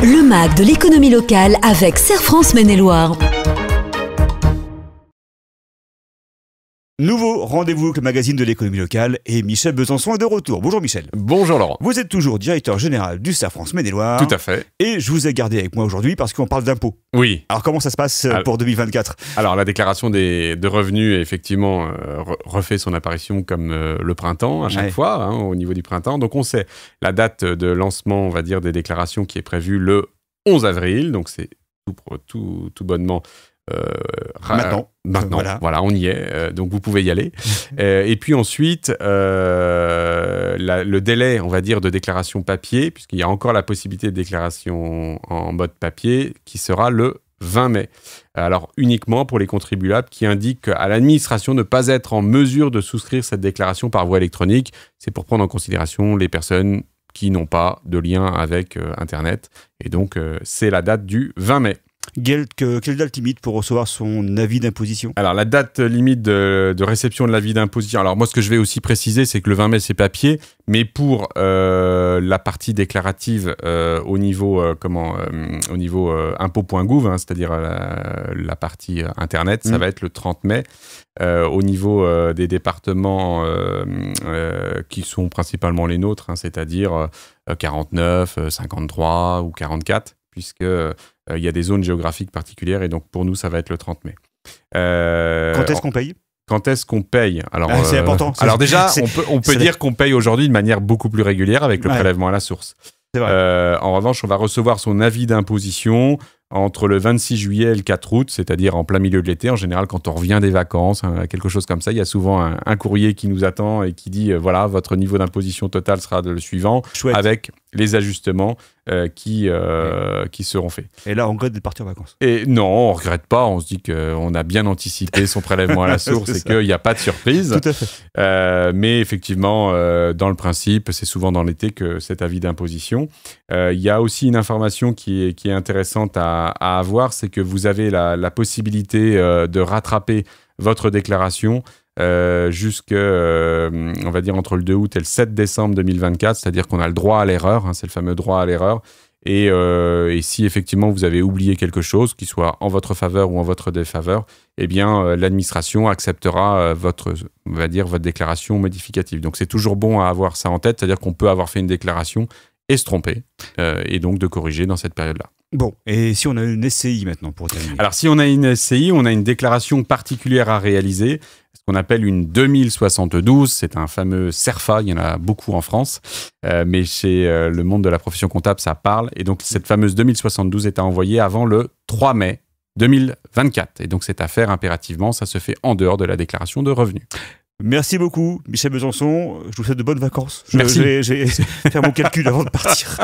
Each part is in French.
Le MAG de l'économie locale avec Serre France Maine-et-Loire. Nouveau rendez-vous avec le magazine de l'économie locale et Michel Besançon est de retour. Bonjour Michel. Bonjour Laurent. Vous êtes toujours directeur général du Serre France Maine-et-Loire. Tout à fait. Et je vous ai gardé avec moi aujourd'hui parce qu'on parle d'impôts. Oui. Alors comment ça se passe pour 2024 ? Alors la déclaration de revenus effectivement refait son apparition comme le printemps à chaque fois, hein, au niveau du printemps. Donc on sait la date de lancement, on va dire, des déclarations qui est prévue le 11 avril. Donc c'est tout bonnement... Maintenant, voilà, on y est. Donc vous pouvez y aller. Et puis ensuite, le délai, on va dire, de déclaration papier, puisqu'il y a encore la possibilité de déclaration en mode papier, qui sera le 20 mai. Alors uniquement pour les contribuables qui indiquent à l'administration de ne pas être en mesure de souscrire cette déclaration par voie électronique. C'est pour prendre en considération les personnes qui n'ont pas de lien avec Internet. Et donc c'est la date du 20 mai. Quelle date limite pour recevoir son avis d'imposition ? Alors, la date limite de réception de l'avis d'imposition, alors moi, ce que je vais aussi préciser, c'est que le 20 mai, c'est papier, mais pour la partie déclarative au niveau impôt.gouv, hein, c'est-à-dire la partie Internet, ça va être le 30 mai. Au niveau des départements qui sont principalement les nôtres, hein, c'est-à-dire 49, 53 ou 44, puisque il y a des zones géographiques particulières et donc pour nous, ça va être le 30 mai. Quand est-ce qu'on paye ? Quand est-ce qu'on paye ? Alors, c'est important. Alors déjà, on peut dire qu'on paye aujourd'hui de manière beaucoup plus régulière avec le prélèvement à la source. C'est vrai. En revanche, on va recevoir son avis d'imposition entre le 26 juillet et le 4 août, c'est-à-dire en plein milieu de l'été. En général, quand on revient des vacances, hein, quelque chose comme ça, il y a souvent un courrier qui nous attend et qui dit voilà, votre niveau d'imposition total sera le suivant, avec les ajustements qui seront faits. Et là, on regrette de partir en vacances. Et non, on ne regrette pas. On se dit qu'on a bien anticipé son prélèvement à la source et qu'il n'y a pas de surprise. Tout à fait. Mais effectivement, dans le principe, c'est souvent dans l'été que cet avis d'imposition. Il y a aussi une information qui est intéressante à avoir, c'est que vous avez la possibilité de rattraper votre déclaration on va dire entre le 2 août et le 7 décembre 2024, c'est-à-dire qu'on a le droit à l'erreur, hein, c'est le fameux droit à l'erreur. Et si effectivement vous avez oublié quelque chose, qu'il soit en votre faveur ou en votre défaveur, eh bien l'administration acceptera votre déclaration modificative. Donc c'est toujours bon à avoir ça en tête, c'est-à-dire qu'on peut avoir fait une déclaration et se tromper, et donc de corriger dans cette période-là. Bon, et si on a une SCI maintenant pour terminer ? Alors si on a une SCI, on a une déclaration particulière à réaliser, ce qu'on appelle une 2072, c'est un fameux CERFA, il y en a beaucoup en France, mais chez le monde de la profession comptable, ça parle, et donc cette fameuse 2072 est à envoyer avant le 3 mai 2024, et donc cette affaire, impérativement, ça se fait en dehors de la déclaration de revenus. Merci beaucoup, Michel Besançon. Je vous souhaite de bonnes vacances. Merci. Je vais faire mon calcul avant de partir.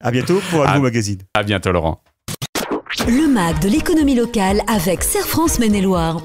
À bientôt pour un nouveau magazine. À bientôt, Laurent. Le MAG de l'économie locale avec Serre France Maine-et-Loire.